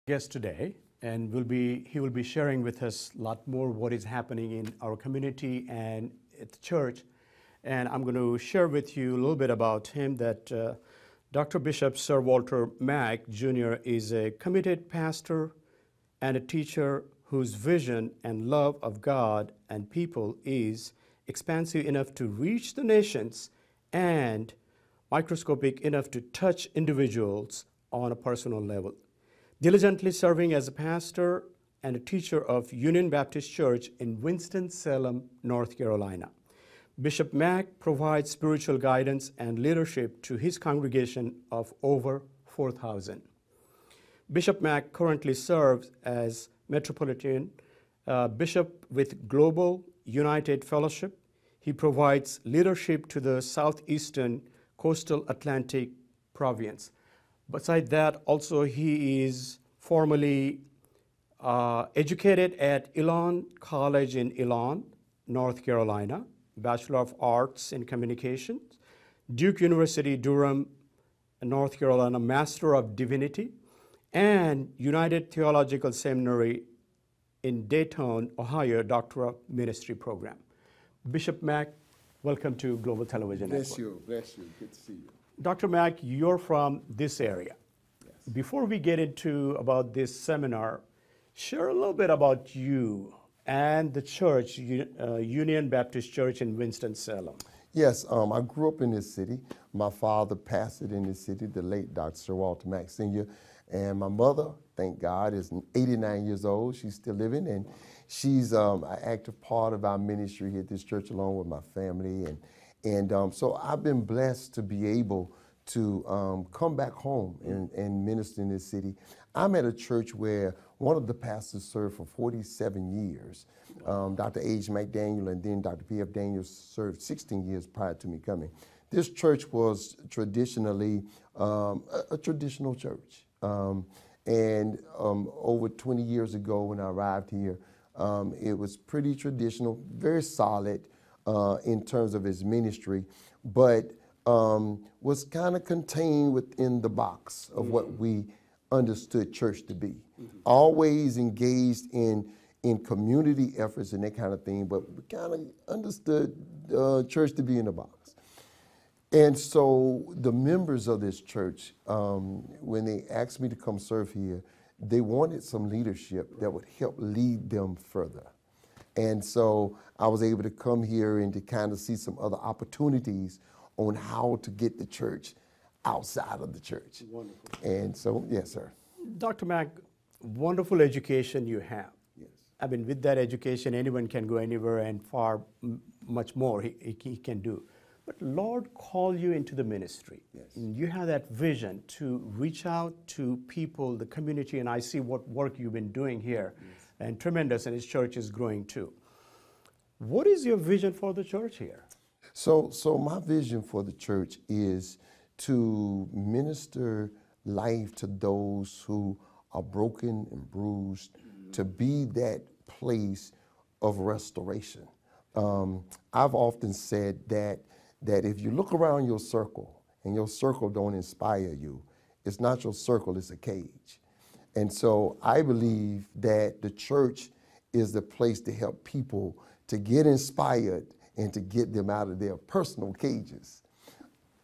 Guest today, and he will be sharing with us a lot more what is happening in our community and at the church. And I'm going to share with you a little bit about him that Dr. Bishop Sir Walter Mack Jr. is a committed pastor and a teacher whose vision and love of God and people is expansive enough to reach the nations and microscopic enough to touch individuals on a personal level. Diligently serving as a pastor and a teacher of Union Baptist Church in Winston-Salem, North Carolina. Bishop Mack provides spiritual guidance and leadership to his congregation of over 4,000. Bishop Mack currently serves as Metropolitan Bishop with Global United Fellowship. He provides leadership to the Southeastern Coastal Atlantic Province. Besides that, also he is formally educated at Elon College in Elon, North Carolina, Bachelor of Arts in Communications, Duke University, Durham, North Carolina, Master of Divinity, and United Theological Seminary in Dayton, Ohio, Doctor of Ministry program. Bishop Mack, welcome to Global Television Network. Bless you. Good to see you. Dr. Mack, you're from this area. Yes. Before we get into about this seminar, share a little bit about you and the church, Union Baptist Church in Winston-Salem. Yes, I grew up in this city. My father pastored in this city, the late Dr. Sir Walter Mack Sr. And my mother, thank God, is 89 years old. She's still living, and she's an active part of our ministry here at this church along with my family. And so I've been blessed to be able to come back home and minister in this city. I'm at a church where one of the pastors served for 47 years. Dr. H. McDaniel and then Dr. P.F. Daniels served 16 years prior to me coming. This church was traditionally a traditional church. And over 20 years ago when I arrived here, it was pretty traditional, very solid in terms of its ministry, but was kind of contained within the box of what we understood church to be. Always engaged in community efforts and that kind of thing, but we kind of understood church to be in the box. And so the members of this church, when they asked me to come serve here, they wanted some leadership that would help lead them further. And so I was able to come here and to kind of see some other opportunities on how to get the church outside of the church. Wonderful. And so, yes, sir. Dr. Mack, wonderful education you have. Yes. I mean, with that education, anyone can go anywhere and far much more he can do. But Lord called you into the ministry. Yes. And you have that vision to reach out to people, the community, and I see what work you've been doing here. Yes. And tremendous, and his church is growing too. What is your vision for the church here? So my vision for the church is to minister life to those who are broken and bruised, to be that place of restoration. I've often said that if you look around your circle and your circle don't inspire you, it's not your circle, it's a cage. And so I believe that the church is the place to help people to get inspired and to get them out of their personal cages,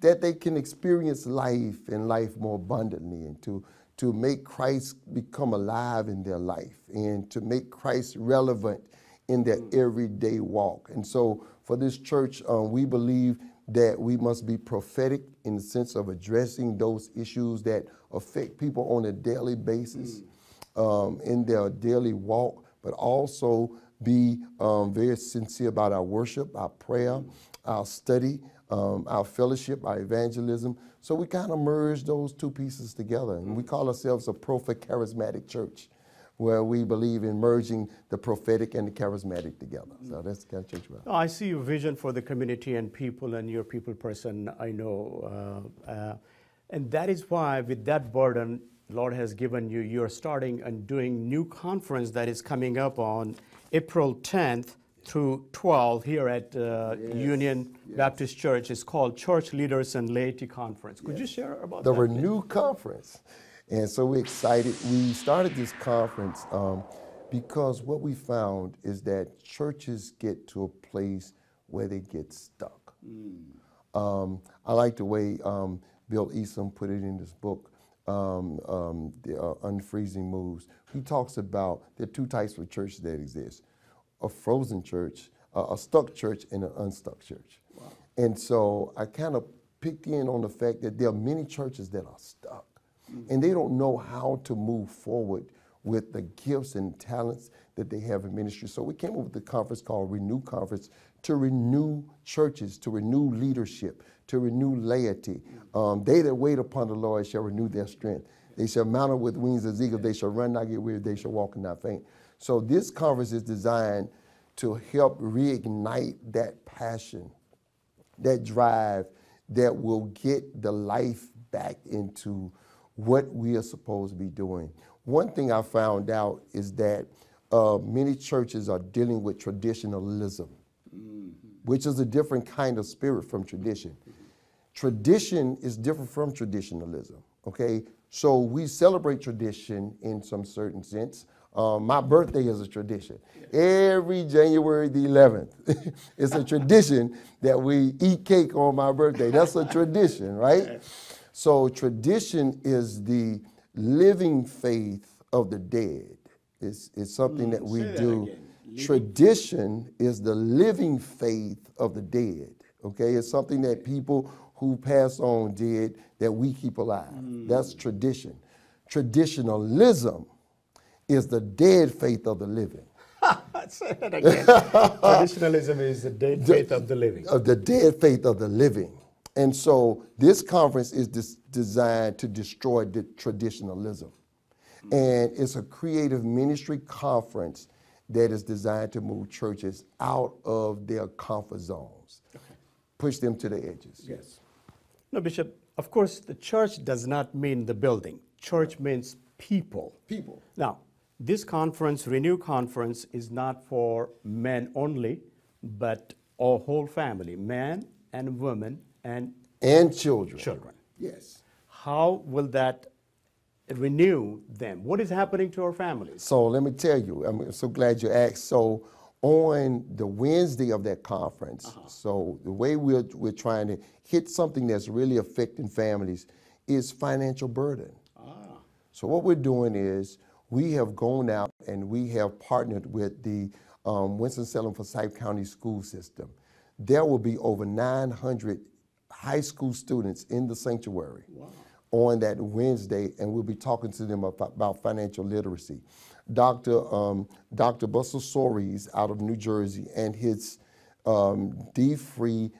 that they can experience life and life more abundantly, and to make Christ become alive in their life and to make Christ relevant in their everyday walk. And so for this church, we believe that we must be prophetic in the sense of addressing those issues that affect people on a daily basis, in their daily walk, but also be very sincere about our worship, our prayer, our study, our fellowship, our evangelism. So we kind of merge those two pieces together. And we call ourselves a prophet-charismatic church, where we believe in merging the prophetic and the charismatic together. So that's the kind of church we are. I see your vision for the community and people, and you're a people person, I know. And that is why, with that burden, Lord has given you, you're starting and doing new conference that is coming up on April 10th through 12th here at Union Baptist Church. It's called Church Leaders and Laity Conference. Could you share about the that? Renew Conference. And so we're excited. We started this conference because what we found is that churches get to a place where they get stuck. I like the way Bill Eason put it in this book, the Unfreezing Moves. He talks about there are two types of churches that exist: a frozen church, a stuck church, and an unstuck church. Wow. And so I kind of picked in on the fact that there are many churches that are stuck, and they don't know how to move forward with the gifts and talents that they have in ministry. So we came up with a conference called Renew Conference to renew churches, to renew leadership, to renew laity. They that wait upon the Lord shall renew their strength. They shall mount up with wings as eagles. They shall run, not get weary. They shall walk and not faint. So this conference is designed to help reignite that passion, that drive that will get the life back into what we are supposed to be doing. One thing I found out is that many churches are dealing with traditionalism, which is a different kind of spirit from tradition. Tradition is different from traditionalism, okay? So we celebrate tradition in some certain sense. My birthday is a tradition. Every January the 11th, it's a tradition that we eat cake on my birthday. That's a tradition, right? So tradition is the living faith of the dead. It's something that we do. Tradition is the living faith of the dead, okay? It's something that people who pass on did that we keep alive. That's tradition. Traditionalism is the dead faith of the living. Say that again. Traditionalism is the dead faith of the living. Of the dead faith of the living. And so this conference is designed to destroy the traditionalism. And it's a creative ministry conference that is designed to move churches out of their comfort zones, push them to the edges. Yes. No, Bishop, of course, the church does not mean the building. Church means people. People. Now, this conference, Renew Conference, is not for men only, but a whole family, men and women and children. Children. Yes. How will that renew them? What is happening to our families? So let me tell you, I'm so glad you asked. So on the Wednesday of that conference, so the way we're trying to hit something that's really affecting families is financial burden. So what we're doing is we have gone out and we have partnered with the Winston-Salem Forsyth County School System. There will be over 900 high school students in the sanctuary on that Wednesday, and we'll be talking to them about financial literacy. Dr. Buster Soares out of New Jersey and his D-Free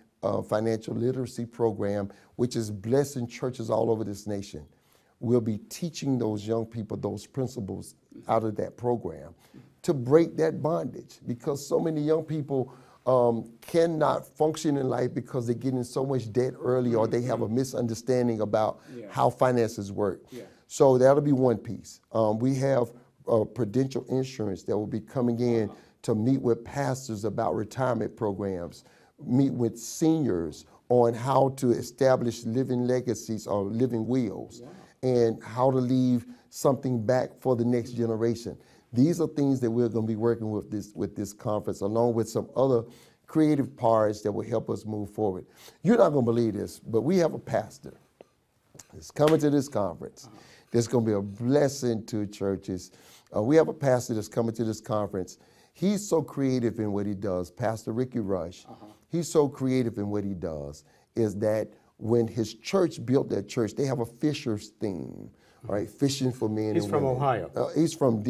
financial literacy program, which is blessing churches all over this nation, will be teaching those young people those principles out of that program to break that bondage, because so many young people cannot function in life because they get in so much debt early, or they have a misunderstanding about how finances work. So that'll be one piece. We have Prudential Insurance that will be coming in to meet with pastors about retirement programs, meet with seniors on how to establish living legacies or living wills, and how to leave something back for the next generation. These are things that we're going to be working with this conference, along with some other creative parts that will help us move forward. You're not going to believe this, but we have a pastor that's coming to this conference. There's going to be a blessing to churches. We have a pastor that's coming to this conference. He's so creative in what he does, Pastor Ricky Rush. He's so creative in what he does, is that when his church built that church, they have a fisher's theme. Right, fishing for men. He's from Ohio. He's from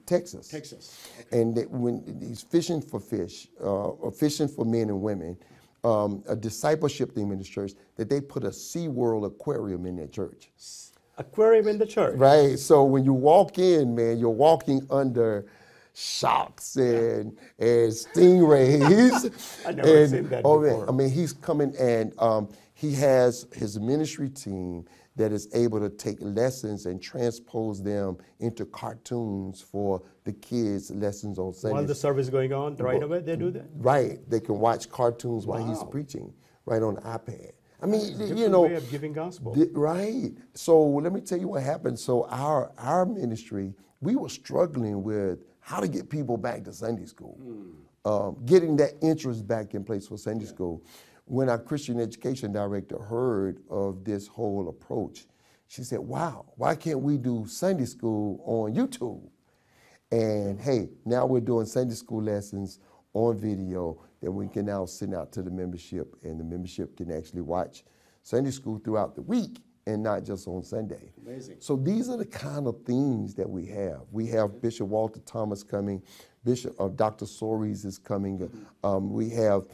Texas. Texas. Okay. And when he's fishing for fish, or fishing for men and women, a discipleship theme in the church, that they put a SeaWorld aquarium in their church. Aquarium in the church. Right. So when you walk in, man, you're walking under sharks and stingrays. I've never seen that before. Man, I mean, he's coming, and he has his ministry team that is able to take lessons and transpose them into cartoons for the kids' lessons on Sundays. While the service is going on, right away they do that? Right. They can watch cartoons while he's preaching, right on the iPad. I mean, Different you know, way of giving gospel. right. So let me tell you what happened. So our ministry, we were struggling with how to get people back to Sunday school, getting that interest back in place for Sunday school. When our Christian education director heard of this whole approach, she said, "Wow, why can't we do Sunday school on YouTube?" And hey, now we're doing Sunday school lessons on video that we can now send out to the membership, and the membership can actually watch Sunday school throughout the week and not just on Sunday. Amazing. So these are the kind of things that we have. We have Bishop Walter Thomas coming, Bishop Dr. Soares is coming. We have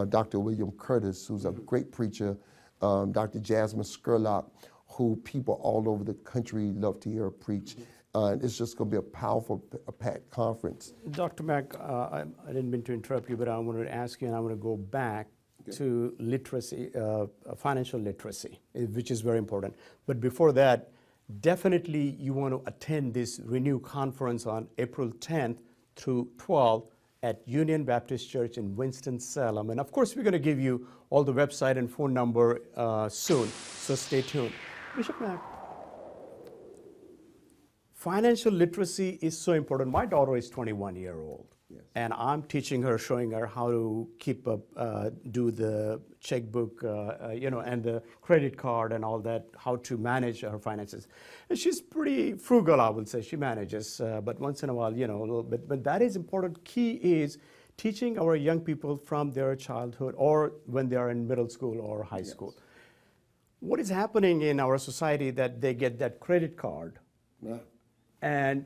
Dr. William Curtis, who's a great preacher, Dr. Jasmine Scurlock, who people all over the country love to hear preach. It's just going to be a powerful, packed conference. Dr. Mack, I didn't mean to interrupt you, but I wanted to ask you, and I want to go back to literacy, financial literacy, which is very important. But before that, definitely you want to attend this Renew Conference on April 10th through 12th at Union Baptist Church in Winston-Salem. And of course, we're going to give you all the website and phone number soon, so stay tuned. Bishop Mack, financial literacy is so important. My daughter is 21 years old, and I'm teaching her, showing her how to keep up, do the checkbook, and the credit card and all that, how to manage her finances. And she's pretty frugal, I would say. She manages, but once in a while, a little bit. But that is important. Key is teaching our young people from their childhood or when they are in middle school or high school. What is happening in our society that they get that credit card, and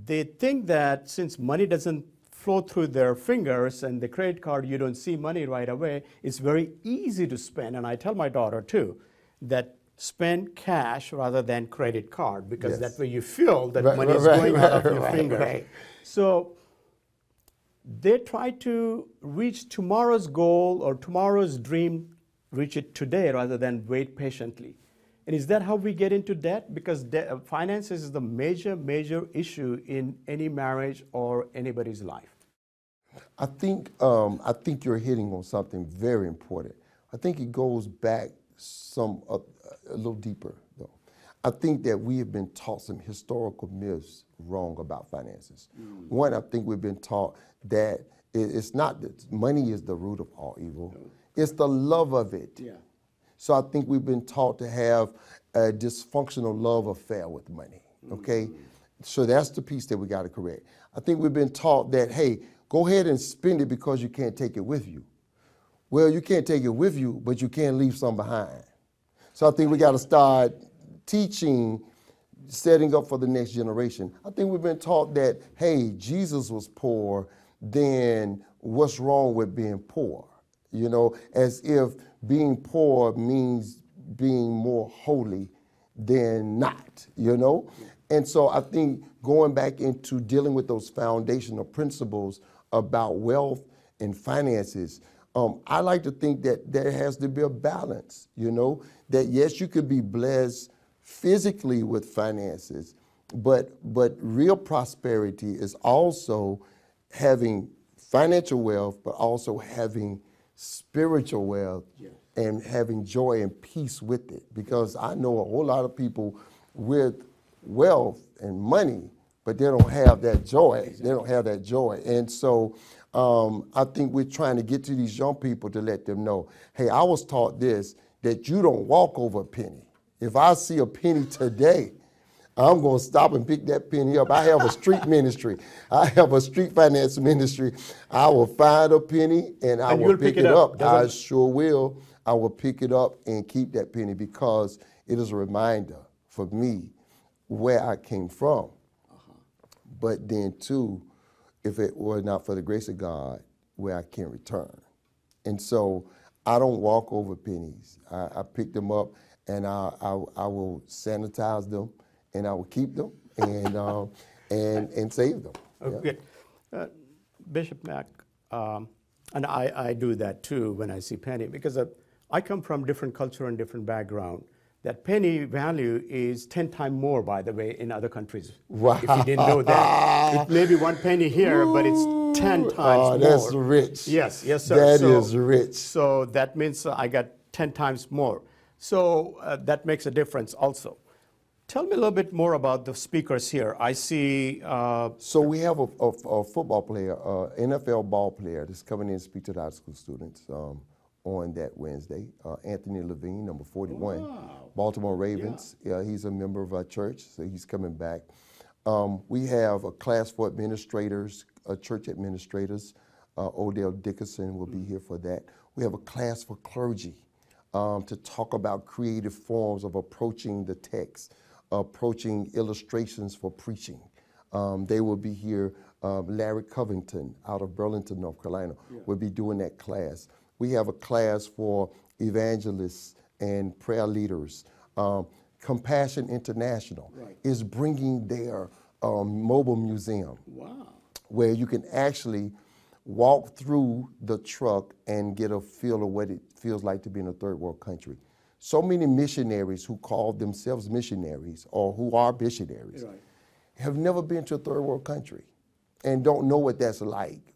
they think that since money doesn't flow through their fingers and the credit card, you don't see money right away, it's very easy to spend. And I tell my daughter too, that spend cash rather than credit card, because that way you feel that money is going out of your finger. So they try to reach tomorrow's goal or tomorrow's dream, reach it today rather than wait patiently. And is that how we get into debt? Because finances is the major issue in any marriage or anybody's life. I think you're hitting on something very important. I think it goes back a little deeper, though. I think that we have been taught some historical myths wrong about finances. One, I think we've been taught that it's not that money is the root of all evil. It's the love of it. So I think we've been taught to have a dysfunctional love affair with money, okay? So that's the piece that we got to correct. I think we've been taught that, hey, go ahead and spend it because you can't take it with you. Well, you can't take it with you, but you can leave some behind. So I think we got to start teaching, setting up for the next generation. I think we've been taught that, hey, Jesus was poor, then what's wrong with being poor? As if being poor means being more holy than not, And so I think going back into dealing with those foundational principles about wealth and finances, I like to think that there has to be a balance, that yes, you could be blessed physically with finances, but real prosperity is also having financial wealth, but also having spiritual wealth and having joy and peace with it. Because I know a whole lot of people with wealth and money, but they don't have that joy. They don't have that joy. And so I think we're trying to get to these young people to let them know, hey, I was taught this, that you don't walk over a penny. If I see a penny today, I'm going to stop and pick that penny up. I have a street ministry. I have a street finance ministry. I will find a penny and I will pick it up. I sure will. I will pick it up and keep that penny because it is a reminder for me where I came from. But then too, if it were not for the grace of God, where I can return. And so I don't walk over pennies. I pick them up and I will sanitize them and I will keep them and save them. Okay. Bishop Mack, and I do that too when I see penny, because I come from different culture and different background. That penny value is 10 times more, by the way, in other countries. Wow. If you didn't know that. It may be 1 penny here, but it's 10 times more. That's rich. Yes, yes, sir. That is rich. So that means I got 10 times more. So that makes a difference also. Tell me a little bit more about the speakers here. I see. So we have a football player, NFL ball player that's coming in to speak to the high school students on that Wednesday. Anthony Levine, number 41, Wow. Baltimore Ravens. Yeah, he's a member of our church, so he's coming back. We have a class for administrators, church administrators. Odell Dickerson will be here for that. We have a class for clergy to talk about creative forms of approaching the text, approaching illustrations for preaching. They will be here. Larry Covington out of Burlington, North Carolina, will be doing that class. We have a class for evangelists and prayer leaders. Compassion International is bringing their mobile museum. Wow. Where you can actually walk through the truck and get a feel of what it feels like to be in a third world country. So many missionaries who call themselves missionaries or who are missionaries have never been to a third world country and don't know what that's like.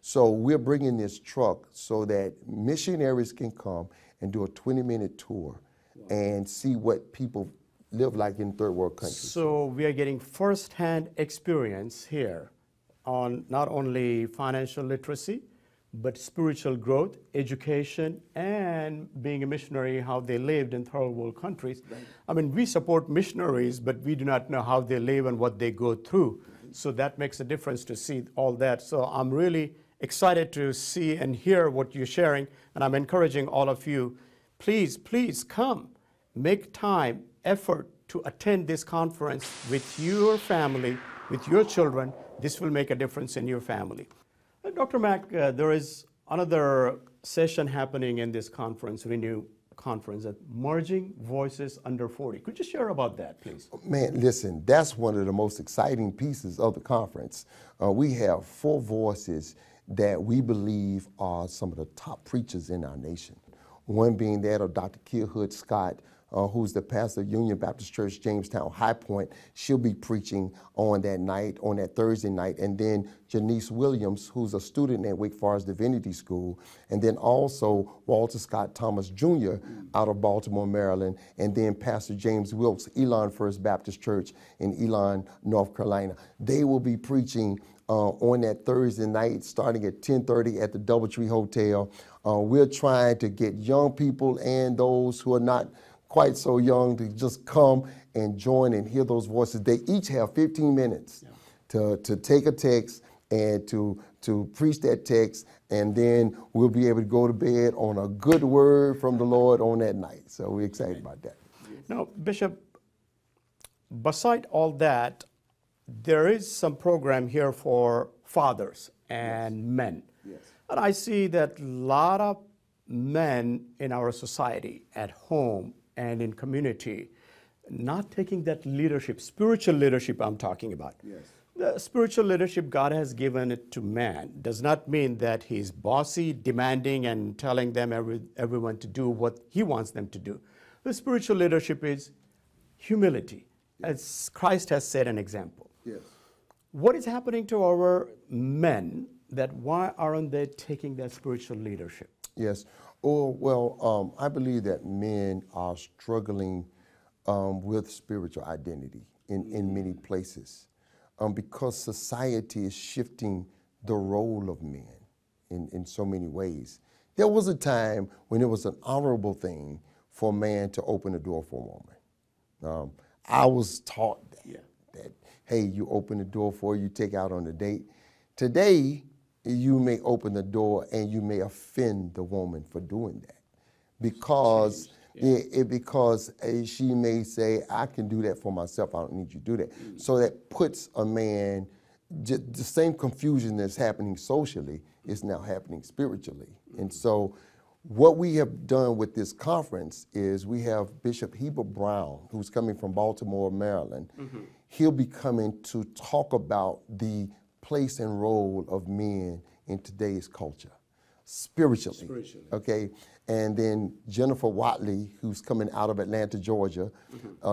So we're bringing this truck so that missionaries can come and do a 20-minute tour and see what people live like in third world countries. So we are getting first-hand experience here on not only financial literacy, but spiritual growth, education, and being a missionary, how they lived in third world countries. I mean, we support missionaries, but we do not know how they live and what they go through. So that makes a difference to see all that. So I'm really excited to see and hear what you're sharing, and I'm encouraging all of you, please, please come, make time, effort to attend this conference with your family, with your children. This will make a difference in your family. Dr. Mack, there is another session happening in this conference, Renew Conference, at Merging Voices Under 40. Could you share about that, please? Man, listen, that's one of the most exciting pieces of the conference. We have 4 voices that we believe are some of the top preachers in our nation. One being that of Dr. Kia Hood Scott, who's the pastor of Union Baptist Church, Jamestown High Point. She'll be preaching on that night, on that Thursday night. And then Janice Williams, who's a student at Wake Forest Divinity School. And then also Walter Scott Thomas Jr. out of Baltimore, Maryland. And then Pastor James Wilkes, Elon First Baptist Church in Elon, North Carolina. They will be preaching on that Thursday night, starting at 10:30 at the Doubletree Hotel. We're trying to get young people and those who are not quite so young to just come and join and hear those voices. They each have 15 minutes to take a text and to preach that text, and then we'll be able to go to bed on a good word from the Lord on that night. So we're excited about that. Now, Bishop, beside all that, there is some program here for fathers and men. And I see that a lot of men in our society, at home and in community, not taking that leadership, spiritual leadership I'm talking about. The spiritual leadership God has given it to man does not mean that he's bossy, demanding, and telling them everyone to do what he wants them to do. The spiritual leadership is humility, as Christ has set an example. What is happening to our men that why aren't they taking that spiritual leadership? Yes. Oh, well, I believe that men are struggling with spiritual identity in many places because society is shifting the role of men in so many ways. There was a time when it was an honorable thing for a man to open the door for a woman. I was taught that, hey, you open the door for her, you take out on a date. Today, you may open the door and you may offend the woman for doing that because she may say, I can do that for myself, I don't need you to do that. So that puts a man, the same confusion that's happening socially is now happening spiritually. And so what we have done with this conference is we have Bishop Heber Brown, who's coming from Baltimore, Maryland. He'll be coming to talk about the place and role of men in today's culture, spiritually. Okay? And then Jennifer Watley, who's coming out of Atlanta, Georgia,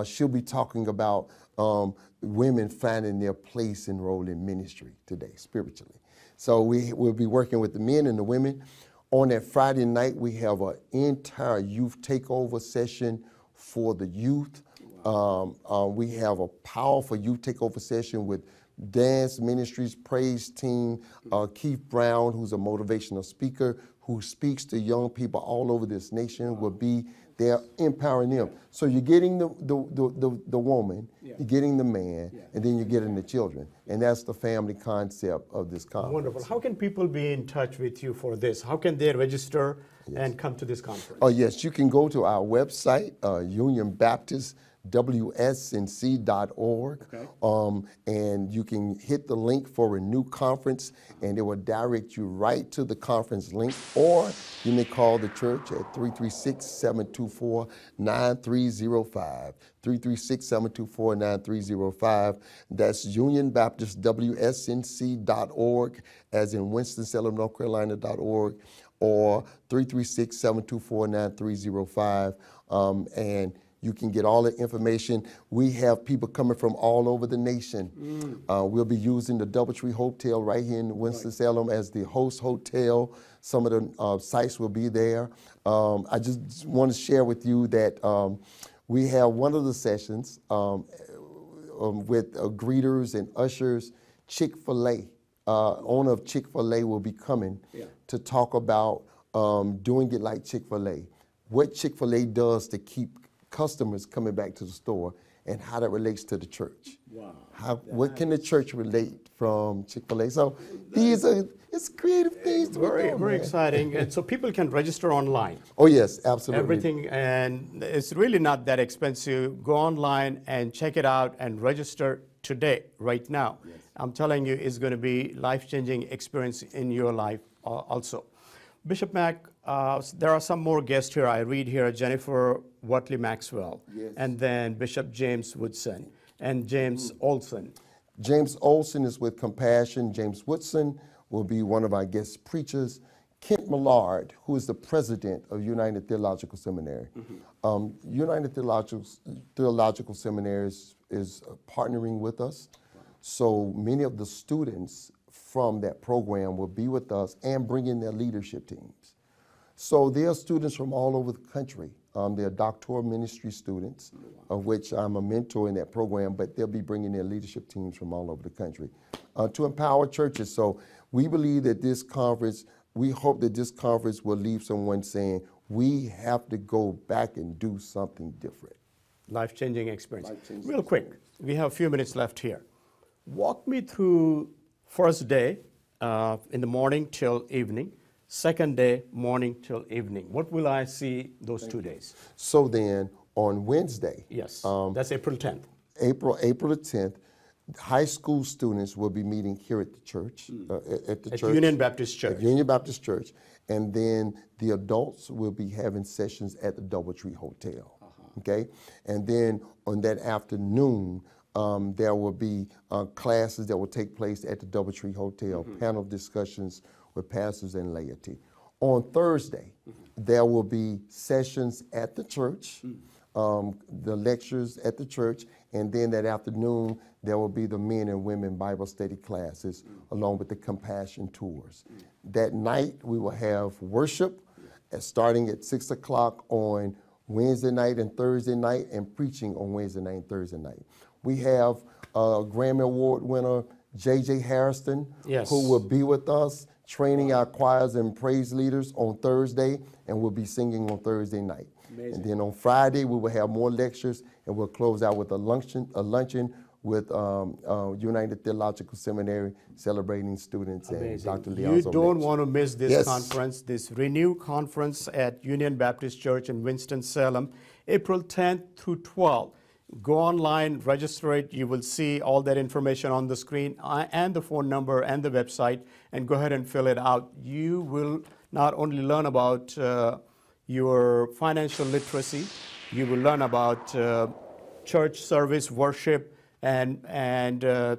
she'll be talking about women finding their place and role in ministry today, spiritually. So we'll be working with the men and the women. On that Friday night, we have an entire youth takeover session for the youth. We have a powerful youth takeover session with Dance Ministries Praise Team, Keith Brown, who's a motivational speaker, who speaks to young people all over this nation, will be there empowering them. So you're getting the woman, you're getting the man, and then you're getting the children. And that's the family concept of this conference. Wonderful. How can people be in touch with you for this? How can they register and come to this conference? Oh, yes, you can go to our website, unionbaptistwsnc.org, and you can hit the link for a new conference, and it will direct you right to the conference link, or you may call the church at 336-724-9305, 336-724-9305. That's unionbaptistwsnc.org, as in Winston-Salem, North Carolina.org, or 336-724-9305, and you can get all the information. We have people coming from all over the nation. We'll be using the Doubletree Hotel right here in Winston-Salem as the host hotel. Some of the sites will be there. I just want to share with you that we have one of the sessions with greeters and ushers. Chick-fil-A, owner of Chick-fil-A, will be coming to talk about doing it like Chick-fil-A. What Chick-fil-A does to keep customers coming back to the store, and how that relates to the church. Wow. What can the church relate from Chick-fil-A? So it's creative things to very exciting. And so people can register online. Oh yes, absolutely. Everything, and it's really not that expensive. Go online and check it out and register today, right now. Yes. I'm telling you, it's going to be life-changing experience in your life also. Bishop Mack, there are some more guests here. I read here Jennifer Watley Maxwell, and then Bishop James Woodson, and James Olson. James Olson is with Compassion. James Woodson will be one of our guest preachers. Kent Millard, who is the president of United Theological Seminary. United Theological Seminary is partnering with us. So many of the students from that program will be with us and bring in their leadership teams. So there are students from all over the country. They're doctoral ministry students, of which I'm a mentor in that program, but they'll be bringing their leadership teams from all over the country to empower churches. So we believe that this conference, we hope that this conference will leave someone saying, we have to go back and do something different. Life-changing experience. Real quick, we have a few minutes left here. Walk me through first day in the morning till evening, second day morning till evening. What will I see those 2 days? So then on Wednesday, yes, that's April 10th. April the 10th, high school students will be meeting here at the church, at church, Union Baptist Church. At Union Baptist Church, and then the adults will be having sessions at the Doubletree Hotel. Okay, and then on that afternoon, there will be classes that will take place at the Doubletree Hotel, panel discussions with pastors and laity. On Thursday, there will be sessions at the church, the lectures at the church, and then that afternoon, there will be the men and women Bible study classes along with the compassion tours. That night, we will have worship starting at 6 o'clock on Wednesday night and Thursday night, and preaching on Wednesday night and Thursday night. We have Grammy Award winner J.J. Harrison, who will be with us, training our choirs and praise leaders on Thursday, and we'll be singing on Thursday night. Amazing. And then on Friday, we will have more lectures, and we'll close out with a luncheon with United Theological Seminary, celebrating students. Amazing. And Dr. Leon. You don't want to miss this conference, this Renew Conference at Union Baptist Church in Winston-Salem, April 10th through 12th. Go online, register it. You will see all that information on the screen and the phone number and the website, and go ahead and fill it out. You will not only learn about your financial literacy, you will learn about church service, worship, and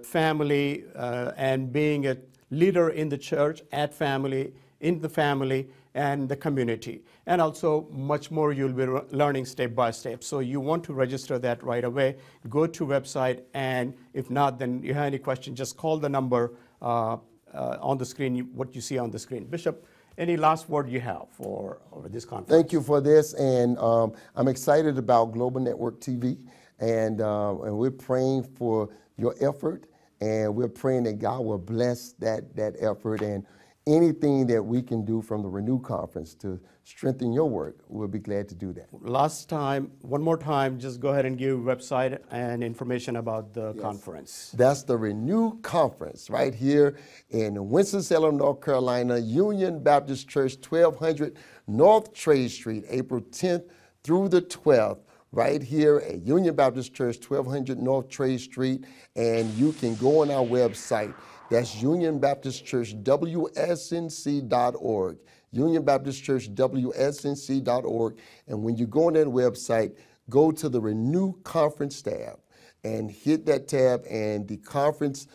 family, and being a leader in the church at family in the family and the community. And also much more you'll be learning step by step. So you want to register that right away. Go to website, and if not, then you have any question, just call the number on the screen, what you see on the screen. Bishop, any last word you have for this conference? Thank you for this, and I'm excited about Global Network TV, and we're praying for your effort, and we're praying that God will bless that effort, and anything that we can do from the Renew Conference to strengthen your work, we'll be glad to do that. One more time, just go ahead and give website and information about the conference. That's the Renew Conference right here in Winston-Salem, North Carolina, Union Baptist Church, 1200 North Trade Street, April 10th through the 12th. Right here at Union Baptist Church, 1200 North Trade Street, and you can go on our website. That's Union Baptist Church, WSNC.org. Union Baptist Church, WSNC.org. And when you go on that website, go to the Renew Conference tab and hit that tab, and the conference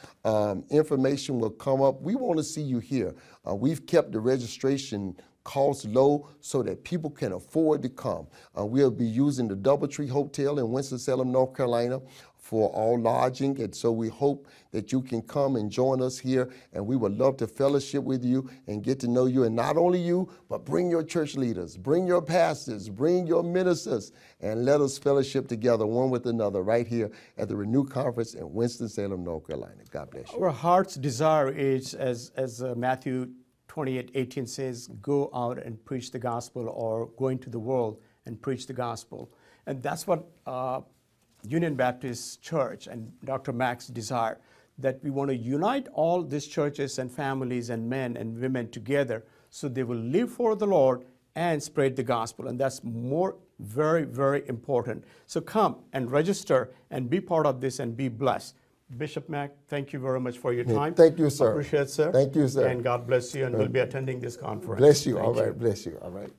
information will come up. We want to see you here. We've kept the registration costs low so that people can afford to come. We'll be using the DoubleTree Hotel in Winston-Salem, North Carolina for all lodging, and so we hope that you can come and join us here, and we would love to fellowship with you and get to know you, and not only you, but bring your church leaders, bring your pastors, bring your ministers, and let us fellowship together one with another right here at the Renew Conference in Winston-Salem, North Carolina. God bless you. Our heart's desire is, as Matthew 28:18 says, go out and preach the gospel, or go into the world and preach the gospel. And that's what Union Baptist Church and Dr. Max desire, that we want to unite all these churches and families and men and women together so they will live for the Lord and spread the gospel. And that's very, very important. So come and register and be part of this and be blessed. Bishop Mack, thank you very much for your time. Thank you, sir. Appreciate it, sir. Thank you, sir. And God bless you, and we'll be attending this conference. Bless you. Thank All right. Bless you. All right.